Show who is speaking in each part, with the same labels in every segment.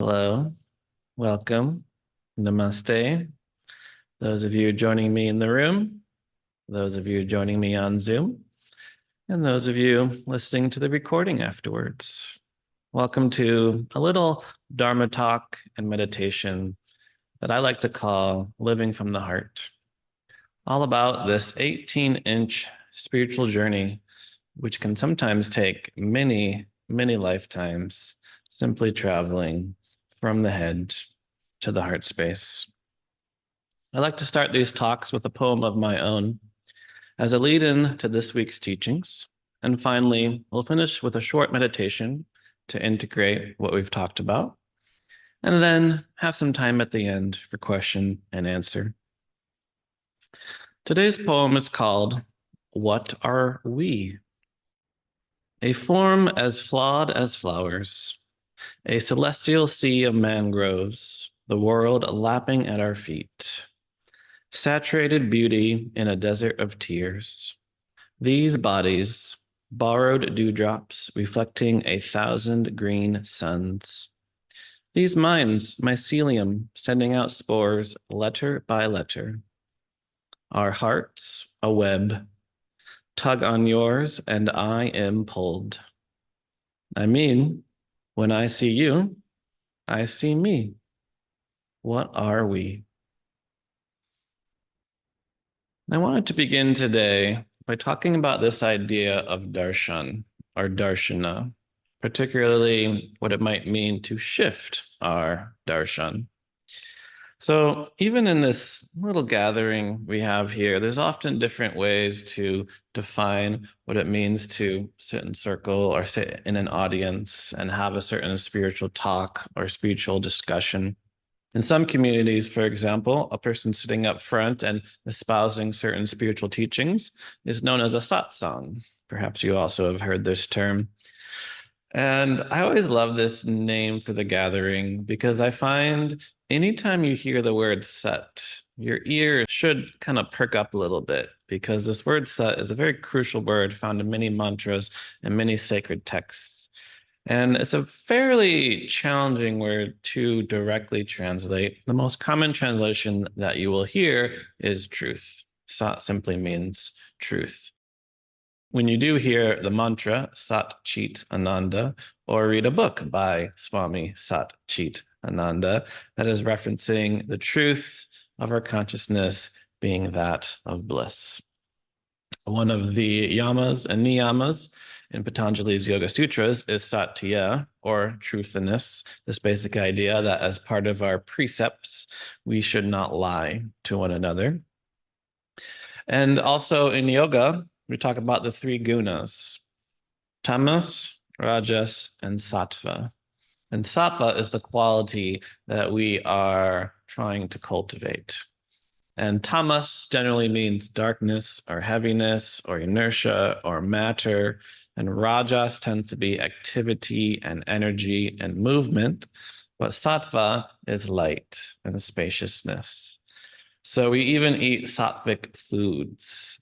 Speaker 1: Hello, welcome, namaste. Those of you joining me in the room, those of you joining me on Zoom, and those of you listening to the recording afterwards. Welcome to a little Dharma talk and meditation that I like to call Living from the Heart. All about this 18-inch spiritual journey, which can sometimes take many, many lifetimes, simply traveling from the head to the heart space. I like to start these talks with a poem of my own as a lead-in to this week's teachings. And finally, we'll finish with a short meditation to integrate what we've talked about, and then have some time at the end for question and answer. Today's poem is called, What Are We? A form as flawed as flowers, a celestial sea of mangroves, the world lapping at our feet. Saturated beauty in a desert of tears. These bodies, borrowed dewdrops reflecting 1,000 green suns. These minds, mycelium, sending out spores letter by letter. Our hearts, a web. Tug on yours and I am pulled. I mean, when I see you, I see me. What are we? I wanted to begin today by talking about this idea of darshan or darshana, particularly what it might mean to shift our darshan. So even in this little gathering we have here, there's often different ways to define what it means to sit in circle or sit in an audience and have a certain spiritual talk or spiritual discussion. In some communities, for example, a person sitting up front and espousing certain spiritual teachings is known as a satsang. Perhaps you also have heard this term. And I always love this name for the gathering because I find anytime you hear the word sat, your ear should kind of perk up a little bit because this word sat is a very crucial word found in many mantras and many sacred texts. And it's a fairly challenging word to directly translate. The most common translation that you will hear is truth. Sat simply means truth. When you do hear the mantra Sat Chit Ananda, or read a book by Swami Sat Chit Ananda, that is referencing the truth of our consciousness being that of bliss. One of the yamas and niyamas in Patanjali's Yoga Sutras is satya, or truthiness, this basic idea that as part of our precepts, we should not lie to one another. And also in yoga, we talk about the three gunas, tamas, rajas, and sattva. And sattva is the quality that we are trying to cultivate. And tamas generally means darkness or heaviness or inertia or matter. And rajas tends to be activity and energy and movement. But sattva is light and spaciousness. So we even eat sattvic foods.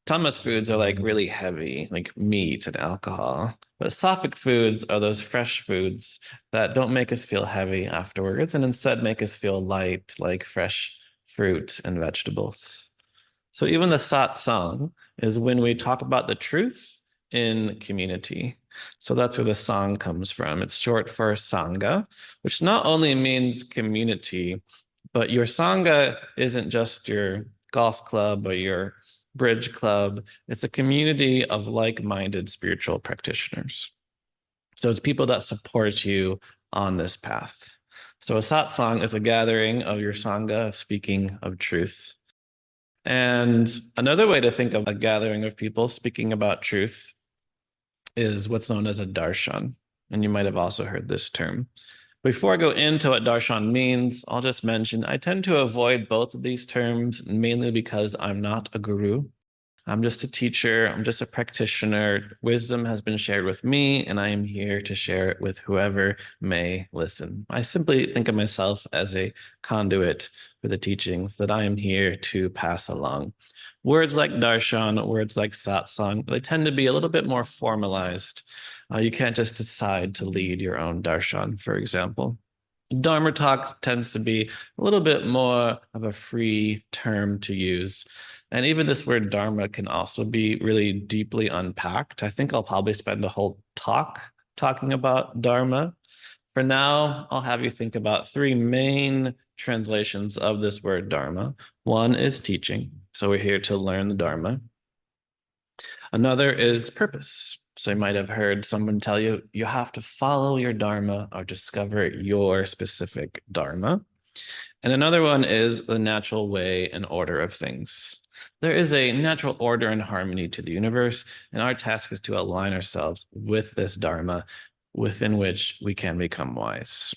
Speaker 1: Tamas foods are like really heavy, like meat and alcohol. But sattvic foods are those fresh foods that don't make us feel heavy afterwards and instead make us feel light, like fresh fruit and vegetables. So even the satsang is when we talk about the truth in community. So that's where the sang comes from. It's short for sangha, which not only means community, but your sangha isn't just your golf club or your bridge club. It's a community of like-minded spiritual practitioners. So it's people that support you on this path. So a satsang is a gathering of your sangha, speaking of truth. And another way to think of a gathering of people speaking about truth is what's known as a darshan. And you might have also heard this term. Before I go into what darshan means, I'll just mention I tend to avoid both of these terms, mainly because I'm not a guru. I'm just a teacher. I'm just a practitioner. Wisdom has been shared with me, and I am here to share it with whoever may listen. I simply think of myself as a conduit for the teachings that I am here to pass along. Words like darshan, words like satsang, they tend to be a little bit more formalized. You can't just decide to lead your own darshan, for example. Dharma talk tends to be a little bit more of a free term to use. And even this word dharma can also be really deeply unpacked. I think I'll probably spend a whole talk talking about dharma. For now, I'll have you think about three main translations of this word dharma. One is teaching. So we're here to learn the dharma. Another is purpose. So you might have heard someone tell you, you have to follow your dharma or discover your specific dharma. And another one is the natural way and order of things. There is a natural order and harmony to the universe, and our task is to align ourselves with this dharma within which we can become wise.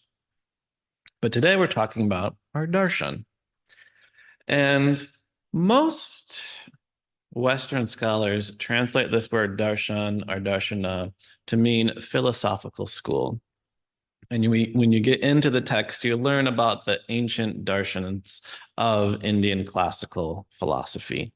Speaker 1: But today we're talking about our darshan. And most Western scholars translate this word darshan or darshana to mean philosophical school. And when you get into the text, you learn about the ancient darshans of Indian classical philosophy.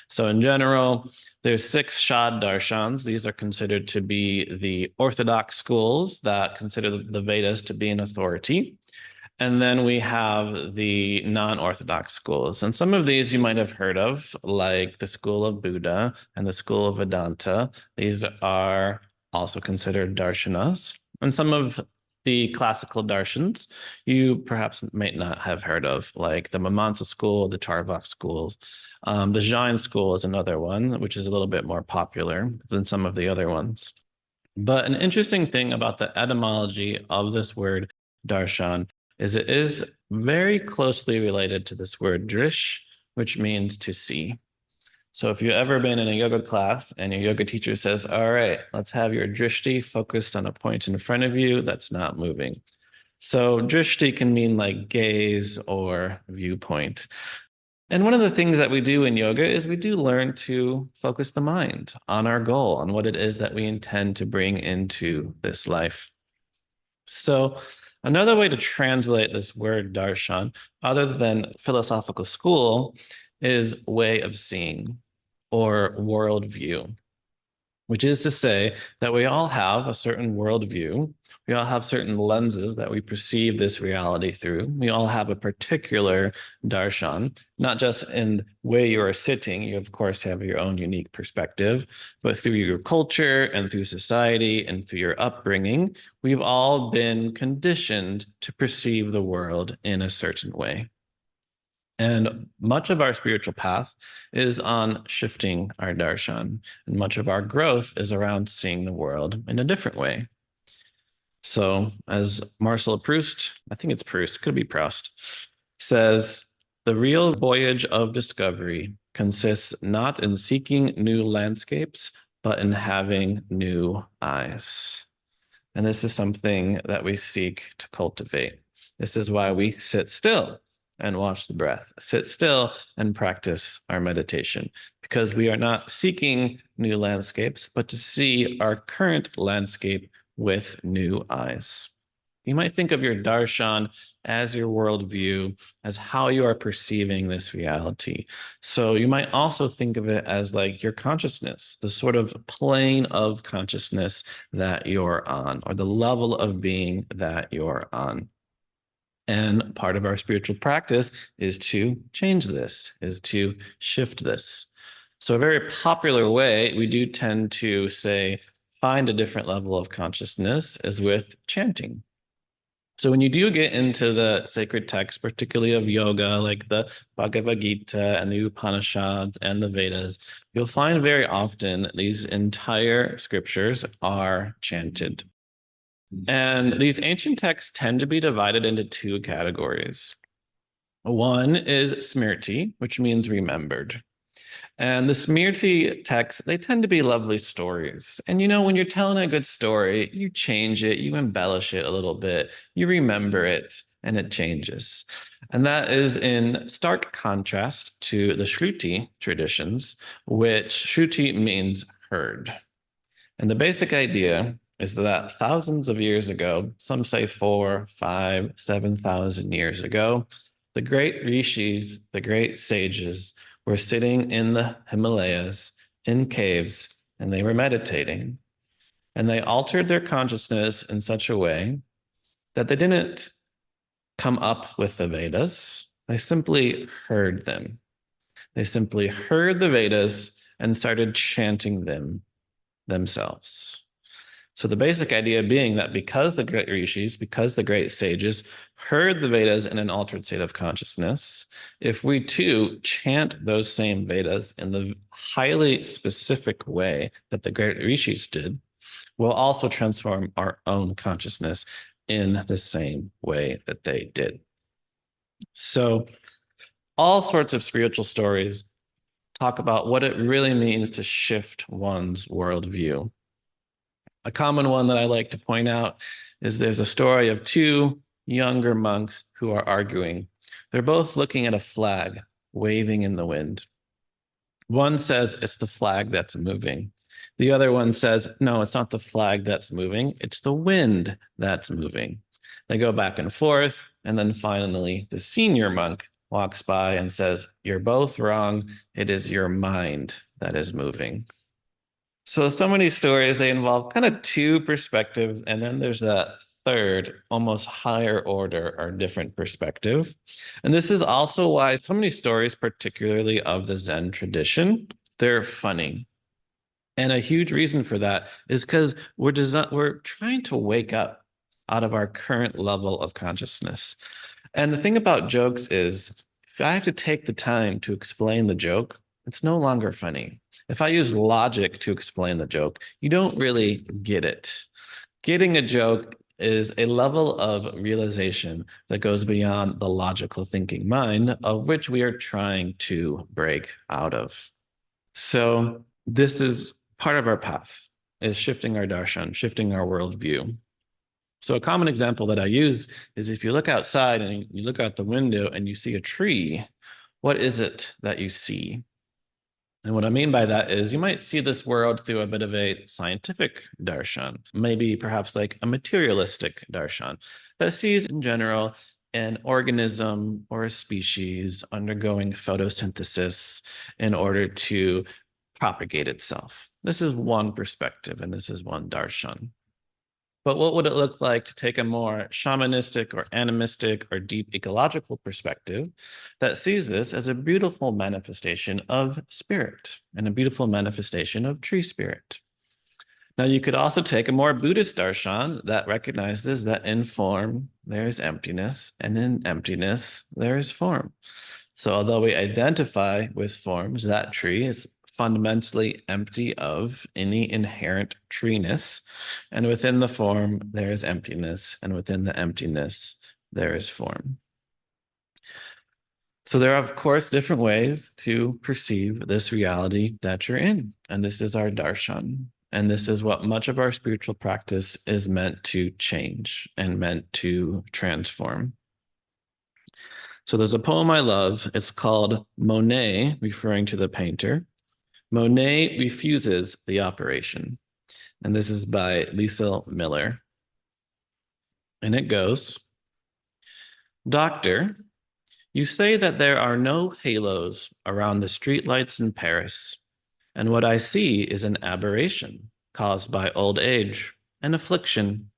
Speaker 1: So in general, there's six Shad darshans. These are considered to be the orthodox schools that consider the Vedas to be an authority. And then we have the non-Orthodox schools. And some of these you might have heard of, like the school of Buddha and the school of Vedanta. These are also considered darshanas. And some of the classical darshans you perhaps might not have heard of, like the Mimamsa school, the Charvak schools. The Jain school is another one, which is a little bit more popular than some of the other ones. But an interesting thing about the etymology of this word darshan is it is very closely related to this word drish, which means to see. So if you've ever been in a yoga class and your yoga teacher says, all right, let's have your drishti focused on a point in front of you that's not moving. So drishti can mean like gaze or viewpoint. And one of the things that we do in yoga is we do learn to focus the mind on our goal, on what it is that we intend to bring into this life. So another way to translate this word darshan, other than philosophical school, is way of seeing or worldview, which is to say that we all have a certain worldview. We all have certain lenses that we perceive this reality through. We all have a particular darshan, not just in where you are sitting. You, of course, have your own unique perspective, but through your culture and through society and through your upbringing, we've all been conditioned to perceive the world in a certain way. And much of our spiritual path is on shifting our darshan, and much of our growth is around seeing the world in a different way. So, as Marcel Proust, I think it's Proust, could be Proust, says, the real voyage of discovery consists not in seeking new landscapes, but in having new eyes. And this is something that we seek to cultivate. This is why we sit still and watch the breath, sit still and practice our meditation, because we are not seeking new landscapes, but to see our current landscape with new eyes. You might think of your darshan as your worldview, as how you are perceiving this reality. So you might also think of it as like your consciousness, the sort of plane of consciousness that you're on, or the level of being that you're on. And part of our spiritual practice is to change this, is to shift this. So a very popular way we do tend to say, find a different level of consciousness is with chanting. So when you do get into the sacred texts, particularly of yoga, like the Bhagavad Gita and the Upanishads and the Vedas, you'll find very often these entire scriptures are chanted. And these ancient texts tend to be divided into two categories. One is smriti, which means remembered. And the Smriti texts, they tend to be lovely stories. And you know, when you're telling a good story, you change it, you embellish it a little bit, you remember it, and it changes. And that is in stark contrast to the Shruti traditions, which Shruti means heard. And the basic idea is that thousands of years ago, some say 4, 5, 7,000 years ago, the great rishis, the great sages, were sitting in the Himalayas in caves and they were meditating. And they altered their consciousness in such a way that they didn't come up with the Vedas. They simply heard them. They simply heard the Vedas and started chanting them themselves. So the basic idea being that because the great rishis, because the great sages heard the Vedas in an altered state of consciousness, if we too chant those same Vedas in the highly specific way that the great rishis did, we'll also transform our own consciousness in the same way that they did. So all sorts of spiritual stories talk about what it really means to shift one's worldview. A common one that I like to point out is there's a story of two younger monks who are arguing. They're both looking at a flag waving in the wind. One says it's the flag that's moving. The other one says, no, it's not the flag that's moving. It's the wind that's moving. They go back and forth. And then finally, the senior monk walks by and says, you're both wrong. It is your mind that is moving. So many stories, they involve kind of two perspectives. And then there's that third, almost higher order or different perspective. And this is also why so many stories, particularly of the Zen tradition, they're funny. And a huge reason for that is because we're trying to wake up out of our current level of consciousness. And the thing about jokes is, if I have to take the time to explain the joke, it's no longer funny. If I use logic to explain the joke, you don't really get it. Getting a joke is a level of realization that goes beyond the logical thinking mind, of which we are trying to break out of. So this is part of our path, is shifting our darshan, shifting our worldview. So a common example that I use is if you look outside and you look out the window and you see a tree, what is it that you see? And what I mean by that is you might see this world through a bit of a scientific darshan, maybe perhaps like a materialistic darshan that sees in general an organism or a species undergoing photosynthesis in order to propagate itself. This is one perspective, and this is one darshan. But what would it look like to take a more shamanistic or animistic or deep ecological perspective that sees this as a beautiful manifestation of spirit and a beautiful manifestation of tree spirit? Now, you could also take a more Buddhist darshan that recognizes that in form, there is emptiness, and in emptiness, there is form. So although we identify with forms, that tree is fundamentally empty of any inherent treeness. And within the form, there is emptiness. And within the emptiness, there is form. So there are, of course, different ways to perceive this reality that you're in. And this is our darshan. And this is what much of our spiritual practice is meant to change and meant to transform. So there's a poem I love. It's called Monet, referring to the painter. Monet refuses the operation. And this is by Lisa Miller. And it goes, Doctor, you say that there are no halos around the streetlights in Paris, and what I see is an aberration caused by old age and affliction.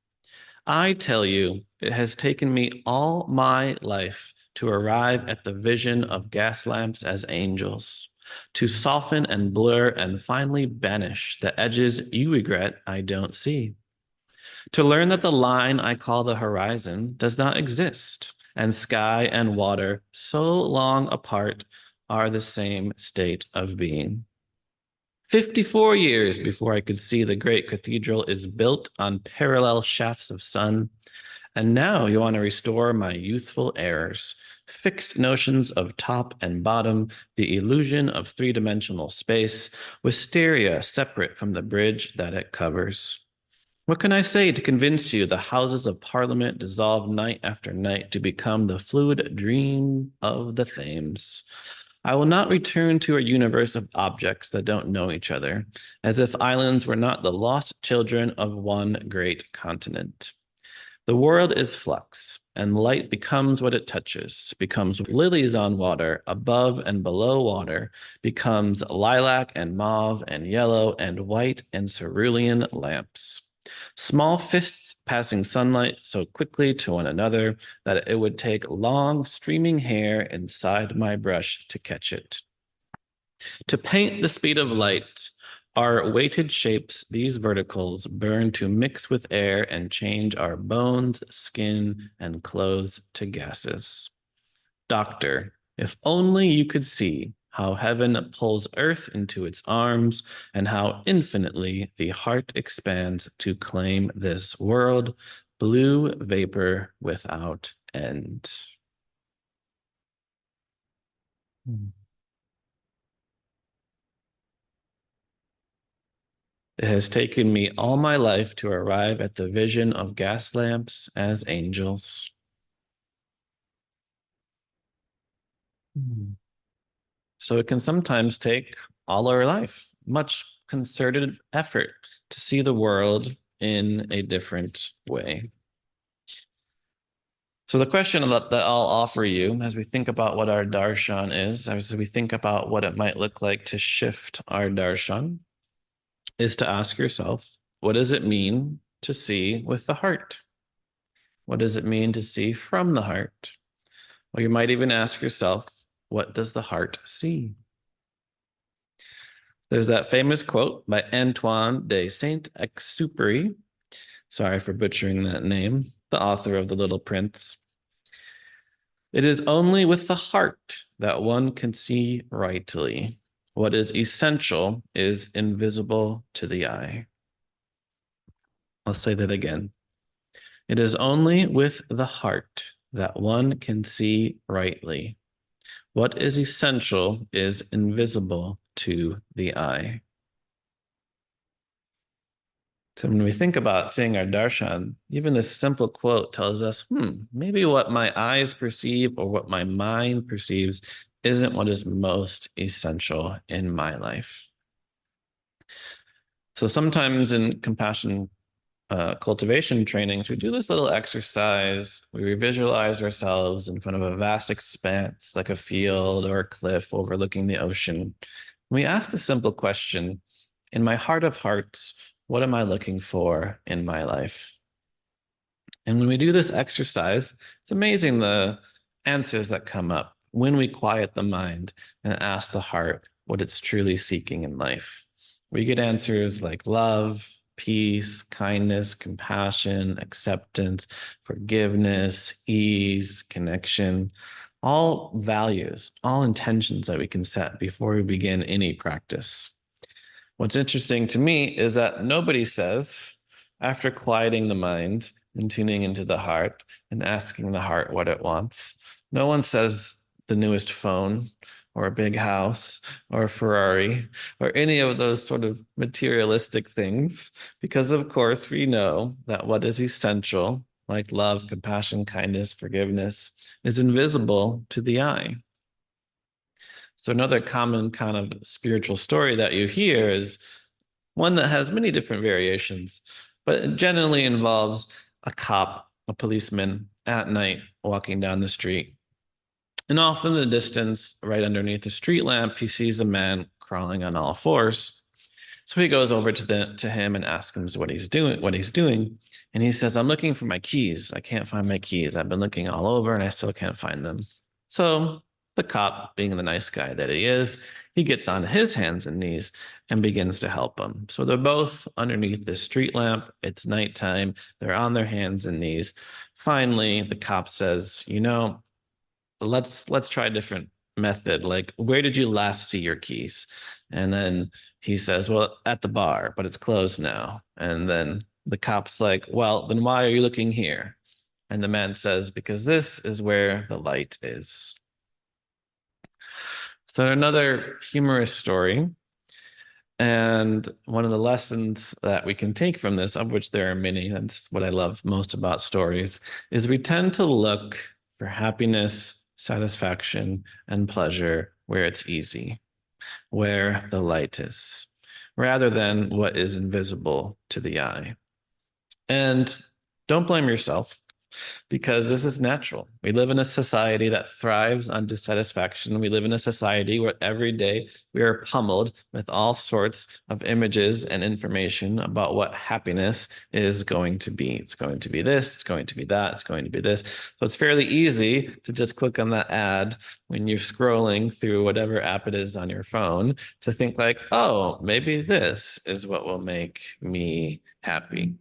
Speaker 1: I tell you, it has taken me all my life to arrive at the vision of gas lamps as angels, to soften and blur and finally banish the edges you regret I don't see, to learn that the line I call the horizon does not exist, and sky and water, so long apart, are the same state of being. 54 years before I could see the great cathedral is built on parallel shafts of sun, and now you want to restore my youthful errors, fixed notions of top and bottom, the illusion of three-dimensional space, wisteria separate from the bridge that it covers. What can I say to convince you the Houses of Parliament dissolve night after night to become the fluid dream of the Thames? I will not return to a universe of objects that don't know each other, as if islands were not the lost children of one great continent. The world is flux, and light becomes what it touches, becomes lilies on water, above and below water, becomes lilac and mauve and yellow and white and cerulean lamps. Small fists passing sunlight so quickly to one another that it would take long streaming hair inside my brush to catch it. To paint the speed of light, our weighted shapes, these verticals, burn to mix with air and change our bones, skin, and clothes to gases. Doctor, if only you could see how heaven pulls earth into its arms and how infinitely the heart expands to claim this world, blue vapor without end. It has taken me all my life to arrive at the vision of gas lamps as angels. So it can sometimes take all our life, much concerted effort to see the world in a different way. So the question that I'll offer you as we think about what our darshan is, as we think about what it might look like to shift our darshan, is to ask yourself, what does it mean to see with the heart? What does it mean to see from the heart? Or you might even ask yourself, what does the heart see? There's that famous quote by Antoine de Saint-Exupéry. Sorry for butchering that name, the author of The Little Prince. It is only with the heart that one can see rightly. What is essential is invisible to the eye. I'll say that again. It is only with the heart that one can see rightly. What is essential is invisible to the eye. So when we think about seeing our darshan, even this simple quote tells us, maybe what my eyes perceive or what my mind perceives isn't what is most essential in my life. So sometimes in compassion cultivation trainings, we do this little exercise. We visualize ourselves in front of a vast expanse, like a field or a cliff overlooking the ocean. We ask the simple question, in my heart of hearts, what am I looking for in my life? And when we do this exercise, it's amazing the answers that come up when we quiet the mind and ask the heart what it's truly seeking in life. We get answers like love, peace, kindness, compassion, acceptance, forgiveness, ease, connection, all values, all intentions that we can set before we begin any practice. What's interesting to me is that nobody says, after quieting the mind and tuning into the heart and asking the heart what it wants, no one says the newest phone or a big house or a Ferrari or any of those sort of materialistic things, because of course we know that what is essential, like love, compassion, kindness, forgiveness, is invisible to the eye. So another common kind of spiritual story that you hear is one that has many different variations, but it generally involves a cop, a policeman at night walking down the street. And off in the distance, right underneath the street lamp, he sees a man crawling on all fours. So he goes over to him and asks him what he's doing. And he says, I'm looking for my keys. I can't find my keys. I've been looking all over and I still can't find them. So the cop, being the nice guy that he is, he gets on his hands and knees and begins to help him. So they're both underneath this street lamp. It's nighttime. They're on their hands and knees. Finally, the cop says, let's try a different method. Like, where did you last see your keys? And then he says, well, at the bar, but it's closed now. And then the cop's like, well, then why are you looking here? And the man says, because this is where the light is. So another humorous story. And one of the lessons that we can take from this, of which there are many, that's what I love most about stories, is we tend to look for happiness, satisfaction, and pleasure where it's easy, where the light is, rather than what is invisible to the eye. And don't blame yourself. because this is natural. We live in a society that thrives on dissatisfaction. We live in a society where every day we are pummeled with all sorts of images and information about what happiness is going to be. It's going to be this, it's going to be that, it's going to be this. So it's fairly easy to just click on that ad when you're scrolling through whatever app it is on your phone to think like, oh, maybe this is what will make me happy.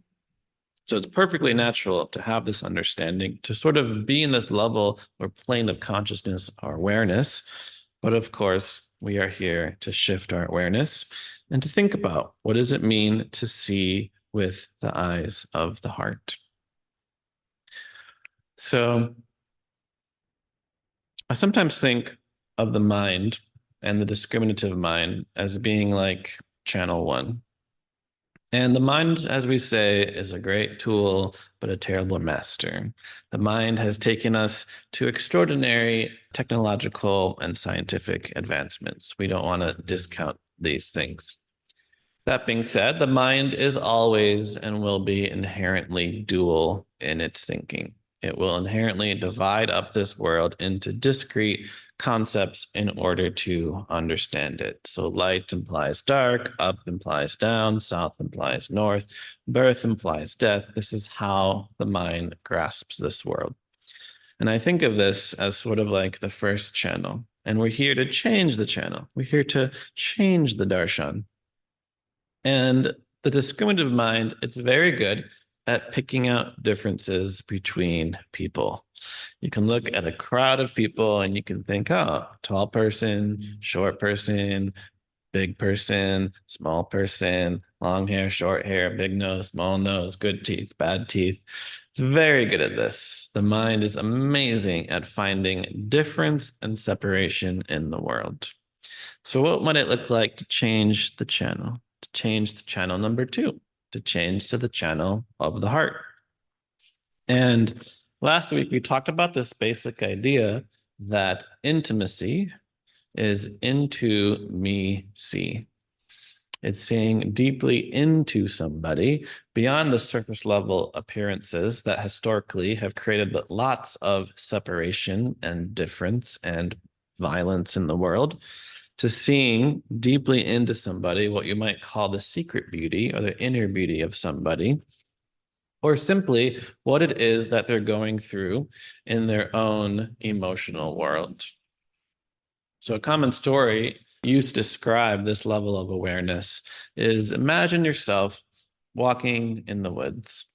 Speaker 1: So it's perfectly natural to have this understanding, to sort of be in this level or plane of consciousness or awareness. But of course, we are here to shift our awareness and to think about what does it mean to see with the eyes of the heart. So I sometimes think of the mind and the discriminative mind as being like channel one. And the mind, as we say, is a great tool, but a terrible master. The mind has taken us to extraordinary technological and scientific advancements. We don't want to discount these things. That being said, the mind is always and will be inherently dual in its thinking. It will inherently divide up this world into discrete concepts in order to understand it. So light implies dark, up implies down, south implies north, birth implies death. This is how the mind grasps this world. And I think of this as sort of like the first channel. And we're here to change the channel. We're here to change the darshan. And the discriminative mind, it's very good at picking out differences between people. You can look at a crowd of people and you can think, oh, tall person, short person, big person, small person, long hair, short hair, big nose, small nose, good teeth, bad teeth. It's very good at this. The mind is amazing at finding difference and separation in the world. So what might it look like to change the channel? To change the channel number two, to change to the channel of the heart. And last week we talked about this basic idea that intimacy is into me see. It's seeing deeply into somebody beyond the surface level appearances that historically have created lots of separation and difference and violence in the world, to seeing deeply into somebody, what you might call the secret beauty or the inner beauty of somebody, or simply what it is that they're going through in their own emotional world. So a common story used to describe this level of awareness is imagine yourself walking in the woods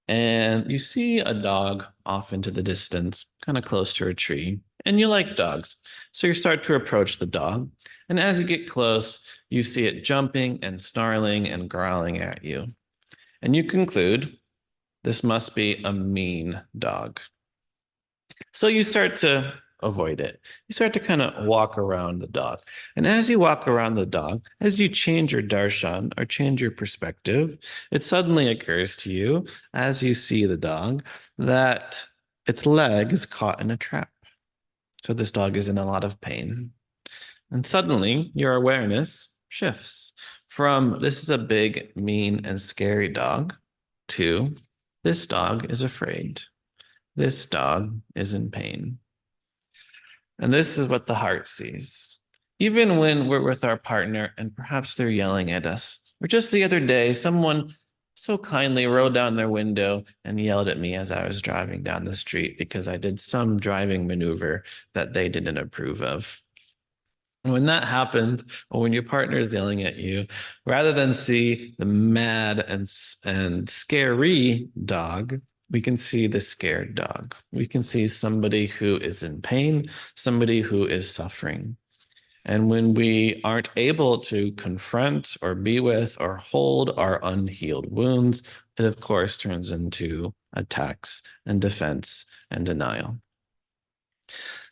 Speaker 1: and you see a dog off into the distance, kind of close to a tree, and you like dogs. So you start to approach the dog. And as you get close, you see it jumping and snarling and growling at you. And you conclude, this must be a mean dog. So you start to avoid it. You start to kind of walk around the dog. And as you walk around the dog, as you change your darshan or change your perspective, it suddenly occurs to you as you see the dog that its leg is caught in a trap. So this dog is in a lot of pain. And suddenly your awareness shifts from this is a big, mean, and scary dog to this dog is afraid. This dog is in pain. And this is what the heart sees. Even when we're with our partner and perhaps they're yelling at us, or just the other day, someone so kindly rolled down their window and yelled at me as I was driving down the street because I did some driving maneuver that they didn't approve of. And when that happened, or when your partner is yelling at you, rather than see the mad and scary dog, we can see the scared dog. We can see somebody who is in pain, somebody who is suffering. And when we aren't able to confront or be with or hold our unhealed wounds, it of course turns into attacks and defense and denial.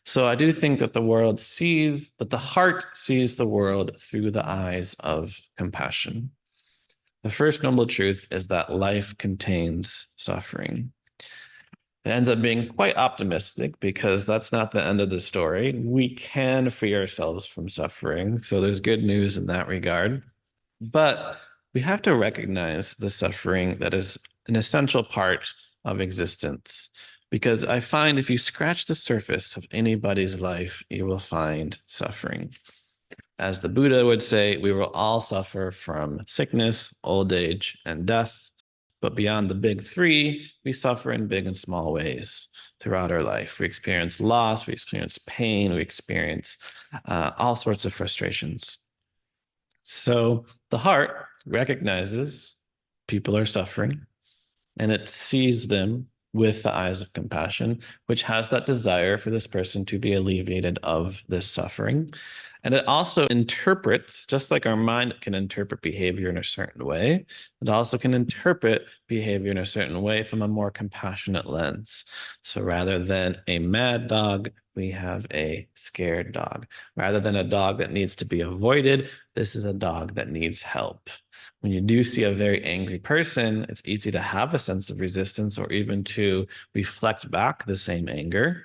Speaker 1: So I do think that the heart sees the world through the eyes of compassion. The first noble truth is that life contains suffering. It ends up being quite optimistic because that's not the end of the story. We can free ourselves from suffering. So there's good news in that regard. But we have to recognize the suffering that is an essential part of existence. Because I find if you scratch the surface of anybody's life, you will find suffering. As the Buddha would say, we will all suffer from sickness, old age, and death. But beyond the big three, we suffer in big and small ways throughout our life. We experience loss, we experience pain, we experience all sorts of frustrations. So the heart recognizes people are suffering and it sees them with the eyes of compassion, which has that desire for this person to be alleviated of this suffering. And it also interprets, just like our mind can interpret behavior in a certain way, it also can interpret behavior in a certain way from a more compassionate lens. So rather than a mad dog, we have a scared dog. Rather than a dog that needs to be avoided, this is a dog that needs help. When you do see a very angry person, it's easy to have a sense of resistance or even to reflect back the same anger.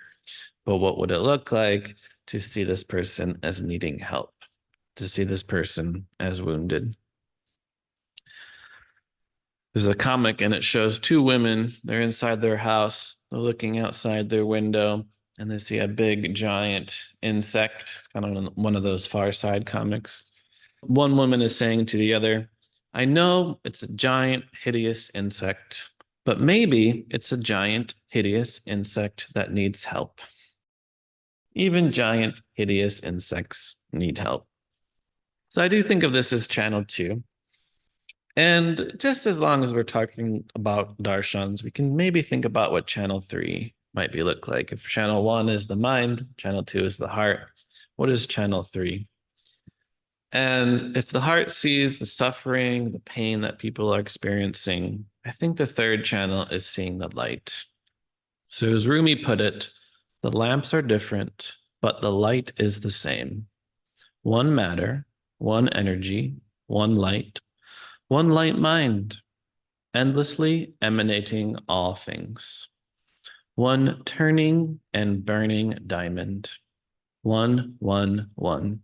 Speaker 1: But what would it look like to see this person as needing help, to see this person as wounded? There's a comic and it shows two women. They're inside their house, they're looking outside their window, and they see a big giant insect. It's kind of one of those Far Side comics. One woman is saying to the other, I know it's a giant, hideous insect, but maybe it's a giant, hideous insect that needs help. Even giant, hideous insects need help. So I do think of this as channel 2. And just as long as we're talking about darshans, we can maybe think about what channel 3 might look like. If channel 1 is the mind, channel 2 is the heart, what is channel 3? And if the heart sees the suffering, the pain that people are experiencing, I think the third channel is seeing the light. So as Rumi put it, the lamps are different, but the light is the same. One matter, one energy, one light mind, endlessly emanating all things. One turning and burning diamond. One, one, one.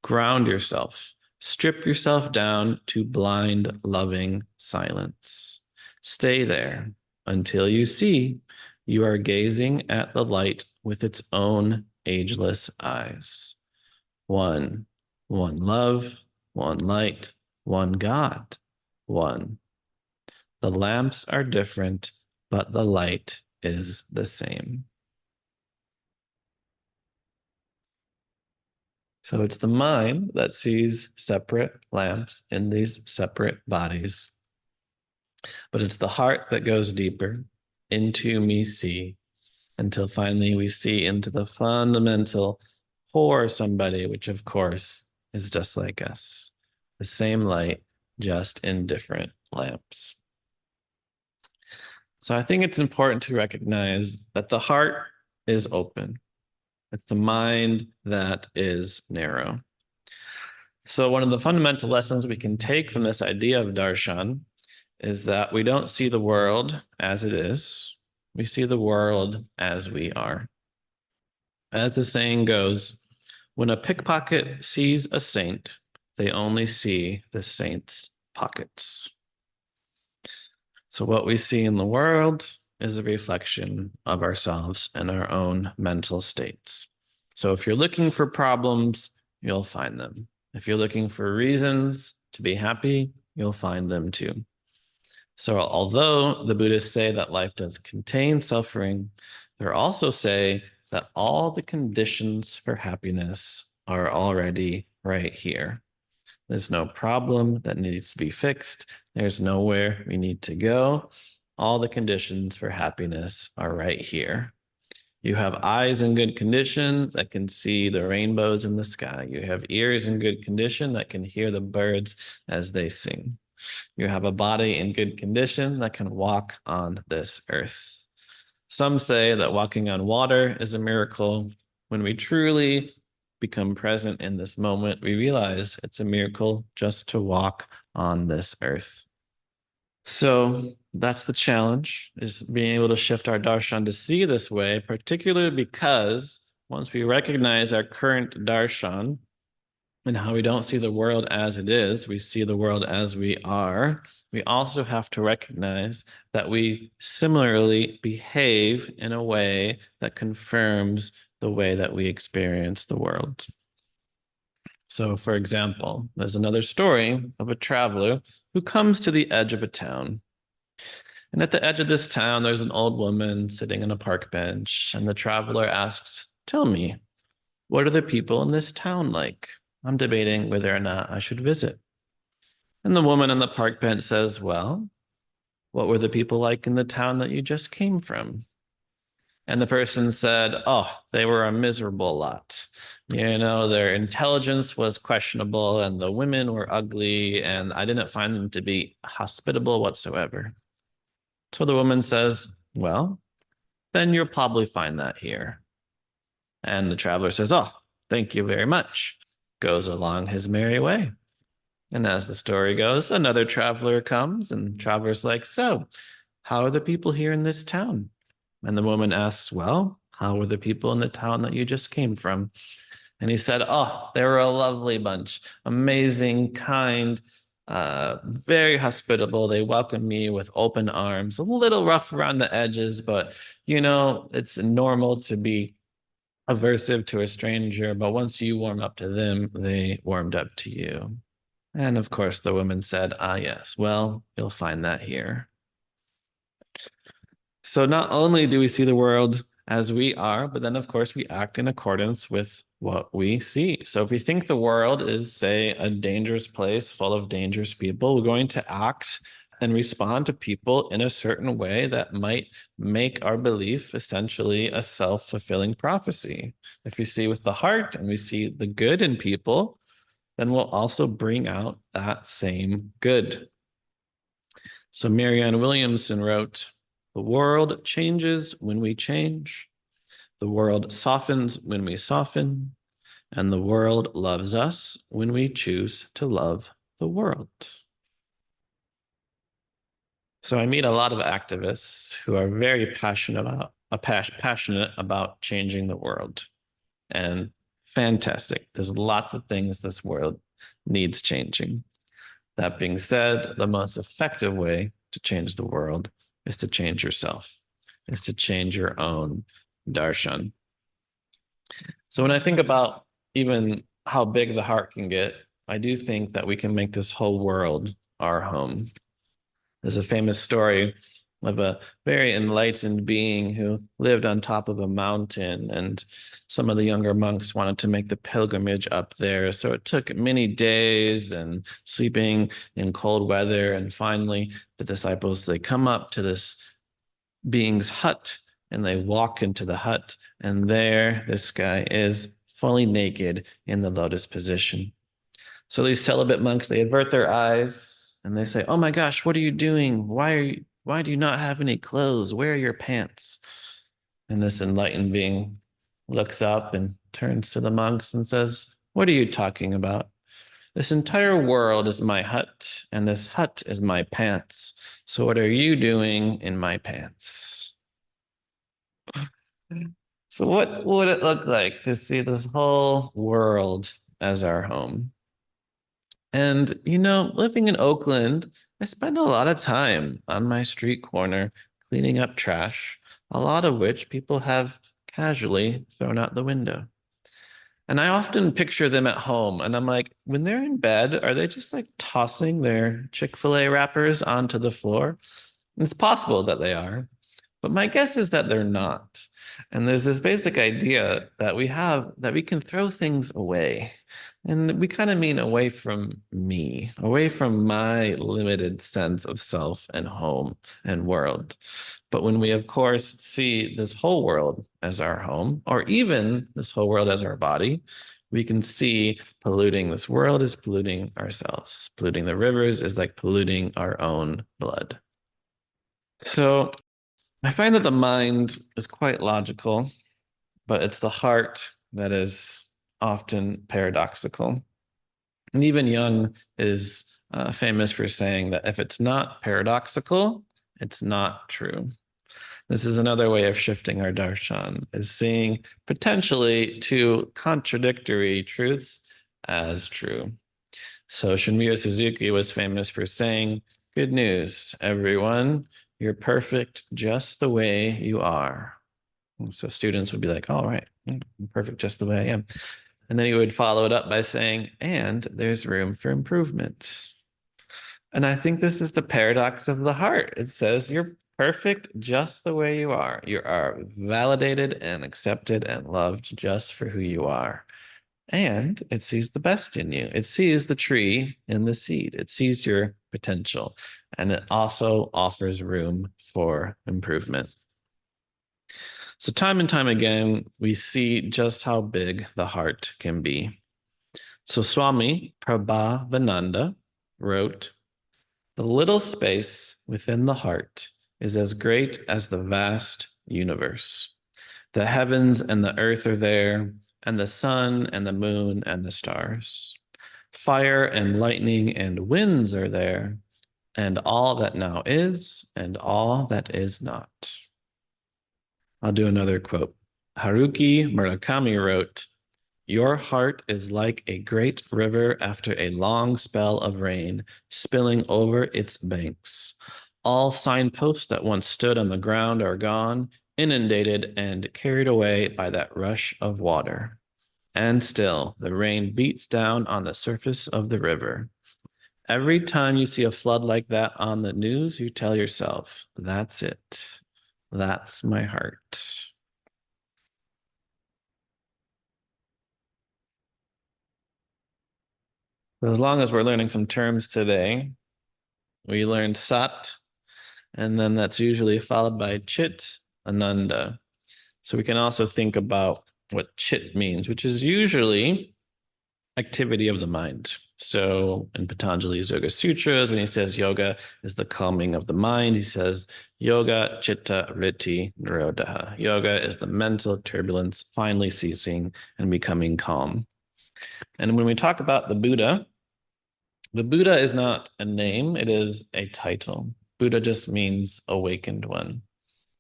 Speaker 1: Ground yourself. Strip yourself down to blind, loving silence. Stay there until you see you are gazing at the light with its own ageless eyes. One love, one light, one God, one. The lamps are different, but the light is the same. So it's the mind that sees separate lamps in these separate bodies. But it's the heart that goes deeper into me see until finally we see into the fundamental for somebody, which of course is just like us. The same light, just in different lamps. So I think it's important to recognize that the heart is open. It's the mind that is narrow. So one of the fundamental lessons we can take from this idea of darshan is that we don't see the world as it is. We see the world as we are. As the saying goes, when a pickpocket sees a saint, they only see the saint's pockets. So what we see in the world is a reflection of ourselves and our own mental states. So if you're looking for problems, you'll find them. If you're looking for reasons to be happy, you'll find them too. So although the Buddhists say that life does contain suffering, they also say that all the conditions for happiness are already right here. There's no problem that needs to be fixed. There's nowhere we need to go. All the conditions for happiness are right here. You have eyes in good condition that can see the rainbows in the sky. You have ears in good condition that can hear the birds as they sing. You have a body in good condition that can walk on this earth. Some say that walking on water is a miracle. When we truly become present in this moment, we realize it's a miracle just to walk on this earth. So that's the challenge, is being able to shift our darshan to see this way, particularly because once we recognize our current darshan and how we don't see the world as it is, we see the world as we are. we also have to recognize that we similarly behave in a way that confirms the way that we experience the world. So, for example, there's another story of a traveler who comes to the edge of a town. And at the edge of this town, there's an old woman sitting on a park bench. And the traveler asks, "Tell me, what are the people in this town like? I'm debating whether or not I should visit." And the woman on the park bench says, "Well, what were the people like in the town that you just came from?" And the person said, "Oh, they were a miserable lot. Their intelligence was questionable, and the women were ugly, and I didn't find them to be hospitable whatsoever." So the woman says, "Well, then you'll probably find that here." And the traveler says, "Oh, thank you very much." Goes along his merry way. And as the story goes, another traveler comes, and traveler's like, "So, how are the people here in this town?" And the woman asks, "Well, how were the people in the town that you just came from?" And he said, "Oh, they were a lovely bunch, amazing, kind, very hospitable. They welcomed me with open arms, a little rough around the edges, but it's normal to be aversive to a stranger. But once you warm up to them, they warmed up to you." And of course, the woman said, "Ah, yes, well, you'll find that here." So not only do we see the world as we are, but then of course we act in accordance with what we see. So if we think the world is, say, a dangerous place full of dangerous people, we're going to act and respond to people in a certain way that might make our belief essentially a self-fulfilling prophecy. If we see with the heart and we see the good in people, then we'll also bring out that same good. So Marianne Williamson wrote, "The world changes when we change. The world softens when we soften. And the world loves us when we choose to love the world." So I meet a lot of activists who are very passionate about changing the world. And fantastic. There's lots of things this world needs changing. That being said, the most effective way to change the world is to change yourself, is to change your own darshan. So when I think about even how big the heart can get, I do think that we can make this whole world our home. There's a famous story of a very enlightened being who lived on top of a mountain, and some of the younger monks wanted to make the pilgrimage up there. So it took many days and sleeping in cold weather. And finally, the disciples, they come up to this being's hut and they walk into the hut, and there this guy is fully naked in the lotus position. So these celibate monks, they avert their eyes and they say, "Oh my gosh, what are you doing? Why do you not have any clothes? Where are your pants?" And this enlightened being looks up and turns to the monks and says, "What are you talking about? This entire world is my hut, and this hut is my pants. So what are you doing in my pants?" So what would it look like to see this whole world as our home? And, living in Oakland, I spend a lot of time on my street corner cleaning up trash, a lot of which people have casually thrown out the window. And I often picture them at home, and I'm like, when they're in bed, are they just like tossing their Chick-fil-A wrappers onto the floor? It's possible that they are, but my guess is that they're not. And there's this basic idea that we have that we can throw things away. And we kind of mean away from me, away from my limited sense of self and home and world. But when we, of course, see this whole world as our home, or even this whole world as our body, we can see polluting this world is polluting ourselves. Polluting the rivers is like polluting our own blood. So I find that the mind is quite logical, but it's the heart that is often paradoxical. And even Jung is famous for saying that if it's not paradoxical, it's not true. This is another way of shifting our darshan, is seeing potentially two contradictory truths as true. So Shunryu Suzuki was famous for saying, Good news, everyone. You're perfect just the way you are. And so students would be like, all right, I'm perfect just the way I am. And then he would follow it up by saying, and there's room for improvement. And I think this is the paradox of the heart. It says you're perfect just the way you are. You are validated and accepted and loved just for who you are. And it sees the best in you. It sees the tree in the seed. It sees your potential. And it also offers room for improvement. So, time and time again, we see just how big the heart can be. So, Swami Prabhavananda wrote, "The little space within the heart is as great as the vast universe. The heavens and the earth are there, and the sun and the moon and the stars. Fire and lightning and winds are there, and all that now is, and all that is not." I'll do another quote. Haruki Murakami wrote, "Your heart is like a great river after a long spell of rain, spilling over its banks. All signposts that once stood on the ground are gone, inundated and carried away by that rush of water. And still, the rain beats down on the surface of the river. Every time you see a flood like that on the news, you tell yourself, that's it. That's my heart." So as long as we're learning some terms today, we learned sat, and then that's usually followed by chit, ananda. So we can also think about what chit means, which is usually activity of the mind. So in Patanjali's Yoga Sutras, when he says yoga is the calming of the mind, he says yoga chitta vritti nirodha. Yoga is the mental turbulence finally ceasing and becoming calm. And when we talk about the Buddha is not a name, it is a title. Buddha just means awakened one.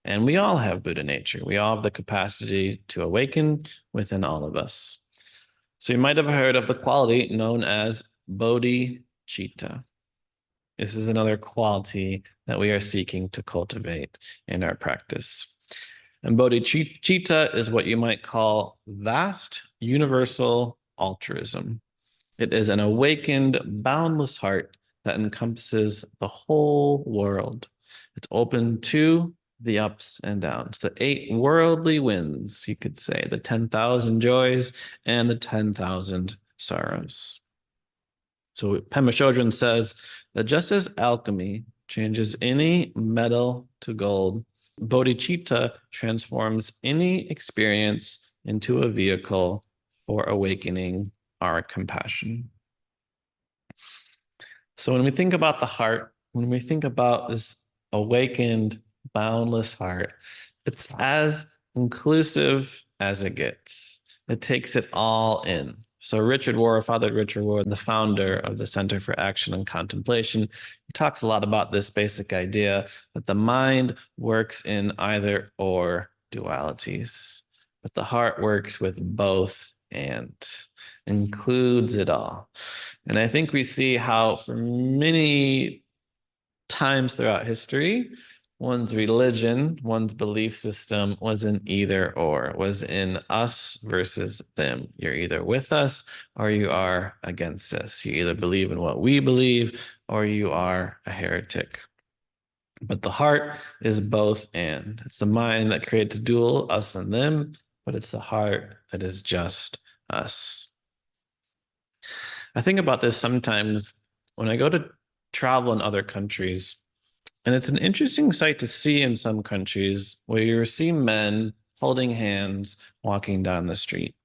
Speaker 1: And we all have Buddha nature. We all have the capacity to awaken within all of us. So you might have heard of the quality known as bodhicitta. This is another quality that we are seeking to cultivate in our practice. And bodhicitta is what you might call vast universal altruism. It is an awakened, boundless heart that encompasses the whole world. It's open to the ups and downs, the 8 worldly winds, you could say, the 10,000 joys and the 10,000 sorrows. So Pema Chodron says that just as alchemy changes any metal to gold, bodhicitta transforms any experience into a vehicle for awakening our compassion. So when we think about the heart, when we think about this awakened, boundless heart, it's as inclusive as it gets. It takes it all in. So Father Richard Rohr, the founder of the Center for Action and Contemplation, he talks a lot about this basic idea that the mind works in either or dualities, but the heart works with both and includes it all. And I think we see how for many times throughout history, one's religion, one's belief system was an either or, was in us versus them. You're either with us or you are against us. You either believe in what we believe or you are a heretic. But the heart is both and. It's the mind that creates dual us and them, but it's the heart that is just us. I think about this sometimes when I go to travel in other countries, and it's an interesting sight to see in some countries where you see men holding hands walking down the street.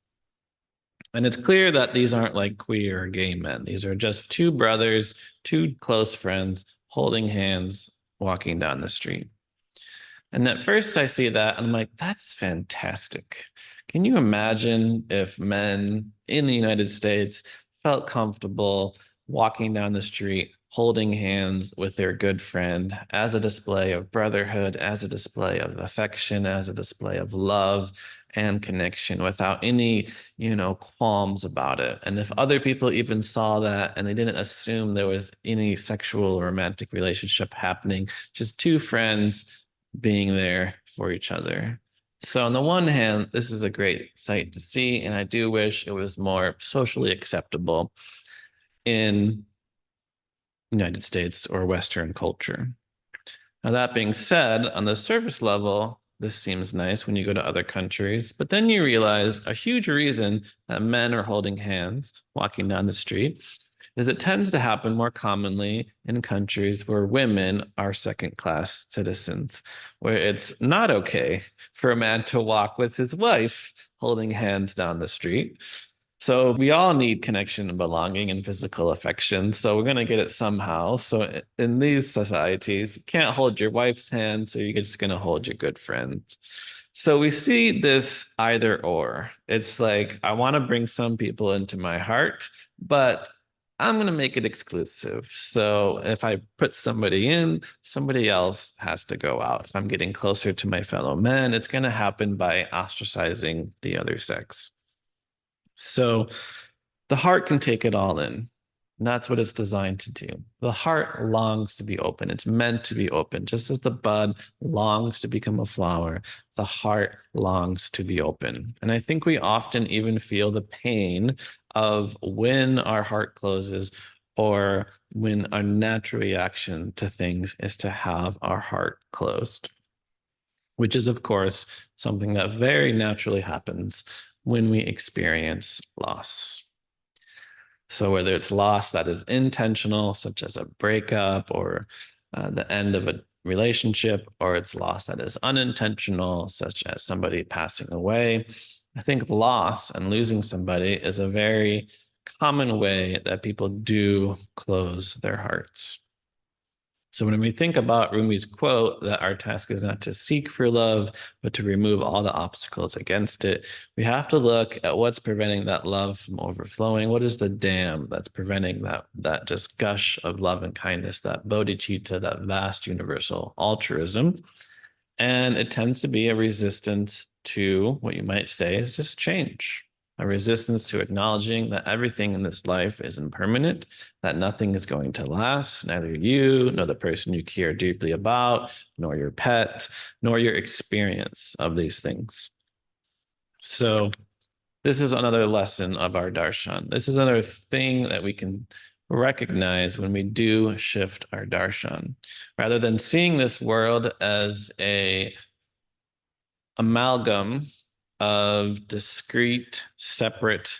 Speaker 1: And it's clear that these aren't like queer or gay men. These are just 2 brothers, 2 close friends holding hands walking down the street. And at first I see that and I'm like, that's fantastic. Can you imagine if men in the United States felt comfortable walking down the street, holding hands with their good friend as a display of brotherhood, as a display of affection, as a display of love and connection without any, qualms about it. And if other people even saw that and they didn't assume there was any sexual or romantic relationship happening, just two friends being there for each other. So on the one hand, this is a great sight to see, and I do wish it was more socially acceptable in United States or Western culture. Now, that being said, on the surface level, this seems nice when you go to other countries, but then you realize a huge reason that men are holding hands walking down the street is it tends to happen more commonly in countries where women are second-class citizens, where it's not okay for a man to walk with his wife holding hands down the street. So we all need connection and belonging and physical affection. So we're going to get it somehow. So in these societies, you can't hold your wife's hand, so you're just going to hold your good friend. So we see this either or. It's like, I want to bring some people into my heart, but I'm going to make it exclusive. So if I put somebody in, somebody else has to go out. If I'm getting closer to my fellow men, it's going to happen by ostracizing the other sex. So the heart can take it all in. And that's what it's designed to do. The heart longs to be open. It's meant to be open. Just as the bud longs to become a flower, the heart longs to be open. And I think we often even feel the pain of when our heart closes or when our natural reaction to things is to have our heart closed, which is, of course, something that very naturally happens when we experience loss. So whether it's loss that is intentional, such as a breakup or the end of a relationship, or it's loss that is unintentional, such as somebody passing away, I think loss and losing somebody is a very common way that people do close their hearts. So when we think about Rumi's quote that our task is not to seek for love, but to remove all the obstacles against it, we have to look at what's preventing that love from overflowing. What is the dam that's preventing that just gush of love and kindness, that bodhicitta, that vast universal altruism? And it tends to be a resistance to what you might say is just change, a resistance to acknowledging that everything in this life is impermanent, that nothing is going to last, neither you, nor the person you care deeply about, nor your pet, nor your experience of these things. So this is another lesson of our darshan. This is another thing that we can recognize when we do shift our darshan. Rather than seeing this world as a amalgam of discrete, separate,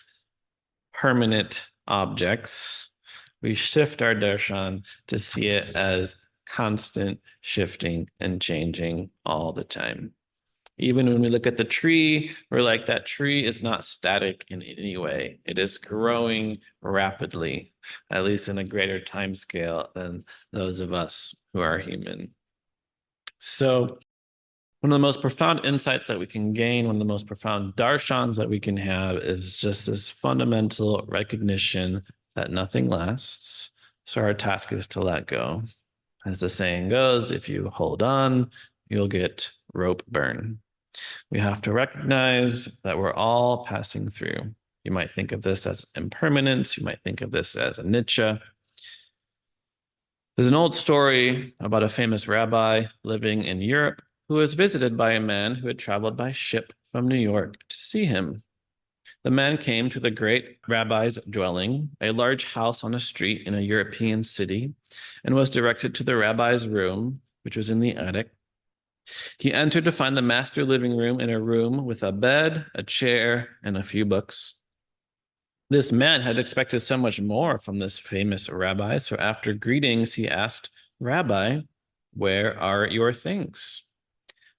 Speaker 1: permanent objects, we shift our darshan to see it as constant shifting and changing all the time. Even when we look at the tree, we're like, that tree is not static in any way. It is growing rapidly, at least in a greater time scale than those of us who are human. So one of the most profound insights that we can gain, one of the most profound darshans that we can have is just this fundamental recognition that nothing lasts. So our task is to let go. As the saying goes, if you hold on, you'll get rope burn. We have to recognize that we're all passing through. You might think of this as impermanence. You might think of this as anicca. There's an old story about a famous rabbi living in Europe who was visited by a man who had traveled by ship from New York to see him. The man came to the great rabbi's dwelling, a large house on a street in a European city, and was directed to the rabbi's room, which was in the attic. He entered to find the master living room in a room with a bed, a chair, and a few books. This man had expected so much more from this famous rabbi, so after greetings, he asked, "Rabbi, where are your things?"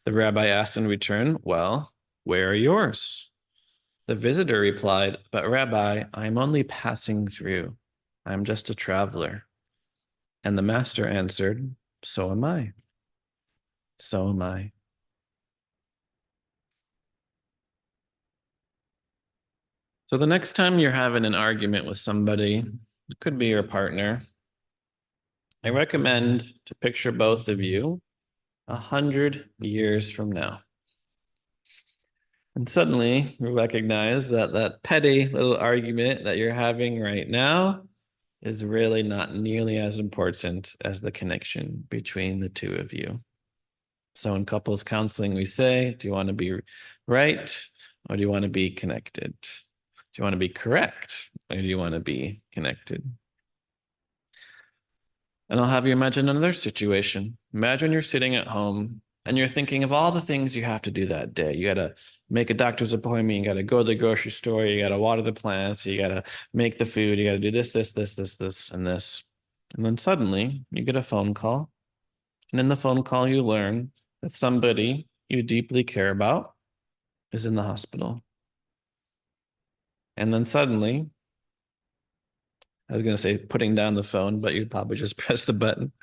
Speaker 1: The rabbi asked in return, "Well, where are yours?" The visitor replied, "But Rabbi, I am only passing through. I am just a traveler." And the master answered, "So am I. So am I." So the next time you're having an argument with somebody, it could be your partner. I recommend to picture both of you 100 years from now. And suddenly you recognize that that petty little argument that you're having right now is really not nearly as important as the connection between the two of you. So in couples counseling, we say, do you want to be right or do you want to be connected? Do you want to be correct or do you want to be connected? And I'll have you imagine another situation. Imagine you're sitting at home and you're thinking of all the things you have to do that day. You got to make a doctor's appointment. You got to go to the grocery store. You got to water the plants. You got to make the food. You got to do this, this, this, this, this, and this. And then suddenly you get a phone call. And in the phone call, you learn that somebody you deeply care about is in the hospital. And then suddenly, I was going to say putting down the phone, but you'd probably just press the button.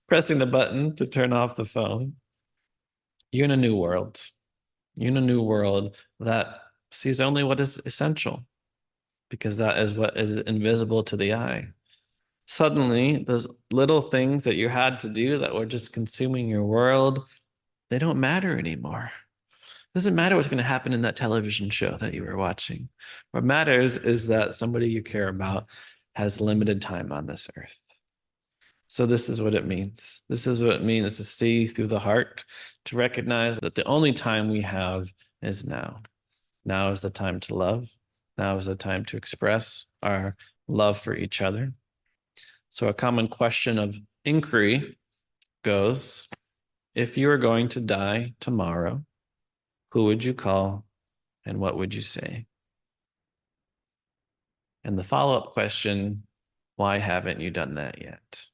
Speaker 1: Pressing the button to turn off the phone. You're in a new world. You're in a new world that sees only what is essential, because that is what is invisible to the eye. Suddenly, those little things that you had to do that were just consuming your world, they don't matter anymore. It doesn't matter what's going to happen in that television show that you were watching. What matters is that somebody you care about has limited time on this earth. So this is what it means. This is what it means to see through the heart, to recognize that the only time we have is now. Now is the time to love. Now is the time to express our love for each other. So a common question of inquiry goes, if you were going to die tomorrow, who would you call and what would you say? And the follow-up question, why haven't you done that yet?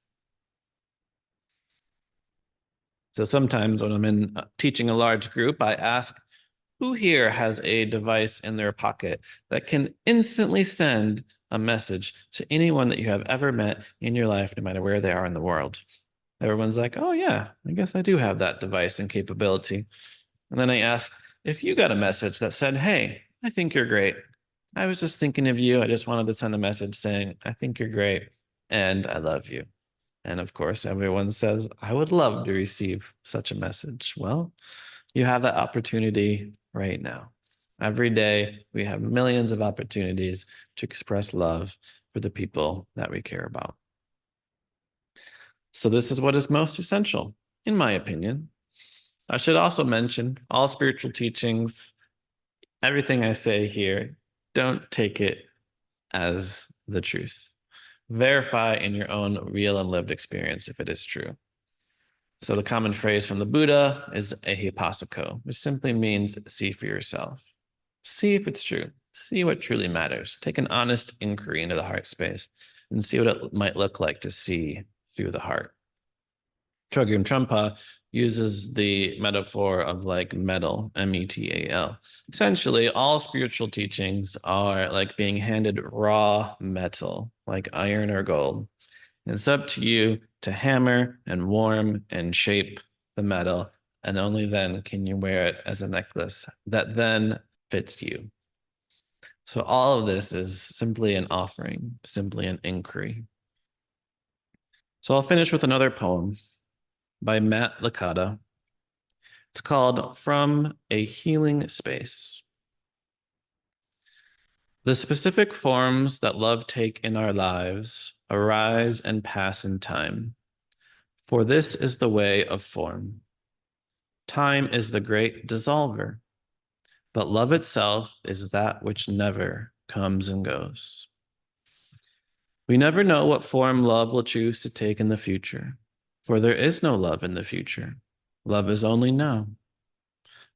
Speaker 1: So sometimes when I'm in teaching a large group, I ask, who here has a device in their pocket that can instantly send a message to anyone that you have ever met in your life, no matter where they are in the world? Everyone's like, oh yeah, I guess I do have that device and capability. And then I ask, if you got a message that said, hey, I think you're great. I was just thinking of you. I just wanted to send a message saying, I think you're great and I love you. And of course, everyone says, I would love to receive such a message. Well, you have that opportunity right now. Every day, we have millions of opportunities to express love for the people that we care about. So this is what is most essential, in my opinion. I should also mention all spiritual teachings, everything I say here, don't take it as the truth. Verify in your own real and lived experience if it is true. So the common phrase from the Buddha is ehipassiko, which simply means see for yourself. See if it's true. See what truly matters. Take an honest inquiry into the heart space and see what it might look like to see through the heart. Chogyam Trungpa uses the metaphor of like metal, metal. Essentially, all spiritual teachings are like being handed raw metal, like iron or gold. And it's up to you to hammer and warm and shape the metal, and only then can you wear it as a necklace that then fits you. So all of this is simply an offering, simply an inquiry. So I'll finish with another poem by Matt Licata. It's called From a Healing Space. The specific forms that love take in our lives arise and pass in time, for this is the way of form. Time is the great dissolver, but love itself is that which never comes and goes. We never know what form love will choose to take in the future, for there is no love in the future. Love is only now.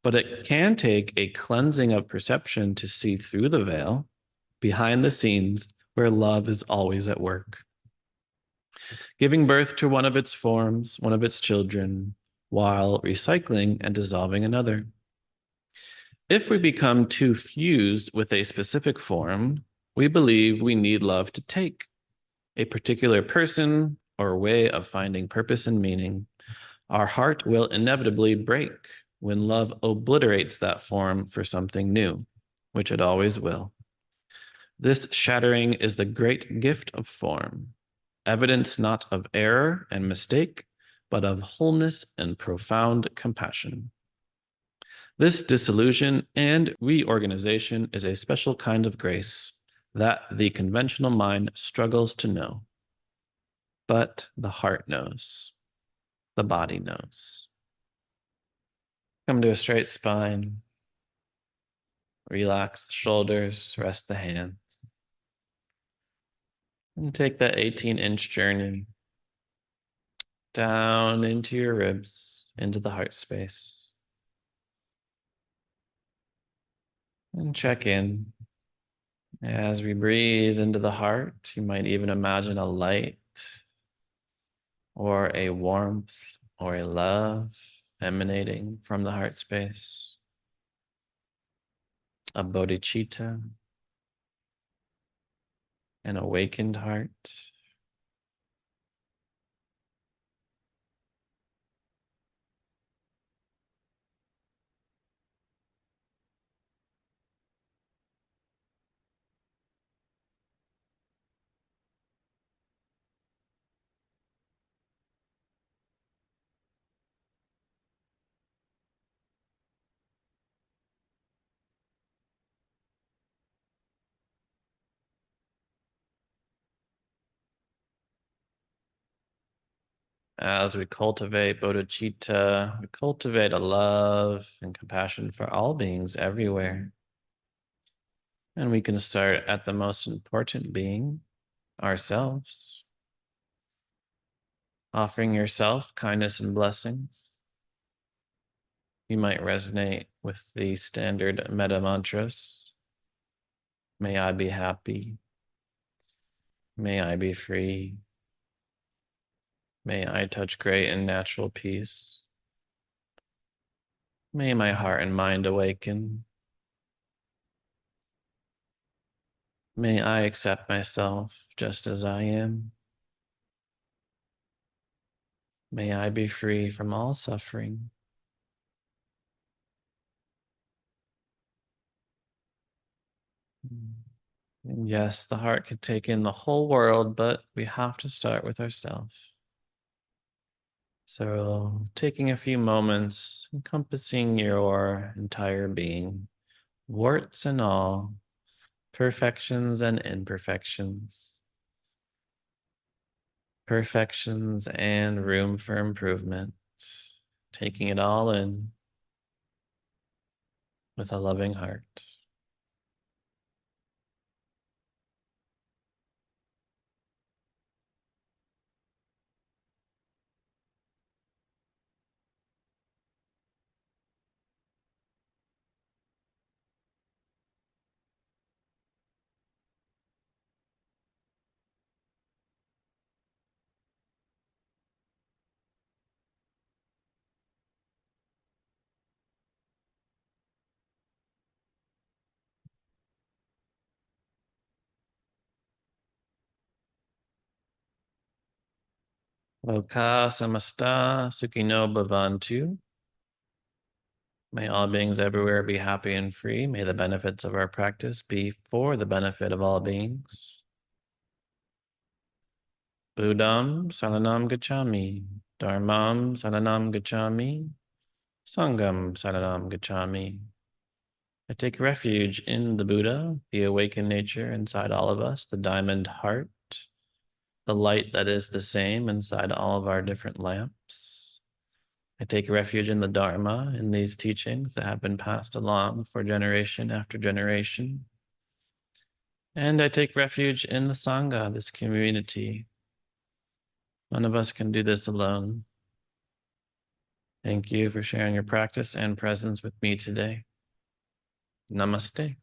Speaker 1: But it can take a cleansing of perception to see through the veil, behind the scenes where love is always at work, giving birth to one of its forms, one of its children, while recycling and dissolving another. If we become too fused with a specific form, we believe we need love to take a particular person or way of finding purpose and meaning. Our heart will inevitably break when love obliterates that form for something new, which it always will. This shattering is the great gift of form, evidence not of error and mistake, but of wholeness and profound compassion. This dissolution and reorganization is a special kind of grace that the conventional mind struggles to know. But the heart knows, the body knows. Come to a straight spine. Relax the shoulders, rest the hands. And take that 18-inch journey down into your ribs, into the heart space. And check in. As we breathe into the heart, you might even imagine a light or a warmth or a love emanating from the heart space. A bodhicitta, an awakened heart. As we cultivate bodhicitta, we cultivate a love and compassion for all beings everywhere. And we can start at the most important being, ourselves. Offering yourself kindness and blessings. You might resonate with the standard metta mantras. May I be happy. May I be free. May I touch great and natural peace. May my heart and mind awaken. May I accept myself just as I am. May I be free from all suffering. And yes, the heart could take in the whole world, but we have to start with ourselves. So taking a few moments, encompassing your entire being, warts and all, perfections and imperfections, perfections and room for improvement, taking it all in with a loving heart. Loka samasta sukhino bhavantu. May all beings everywhere be happy and free. May the benefits of our practice be for the benefit of all beings. Buddham saranam gacchami. Dharmam saranam gacchami. Sangam saranam gacchami. I take refuge in the Buddha, the awakened nature inside all of us, the diamond heart, the light that is the same inside all of our different lamps. I take refuge in the Dharma, in these teachings that have been passed along for generation after generation. And I take refuge in the Sangha, this community. None of us can do this alone. Thank you for sharing your practice and presence with me today. Namaste.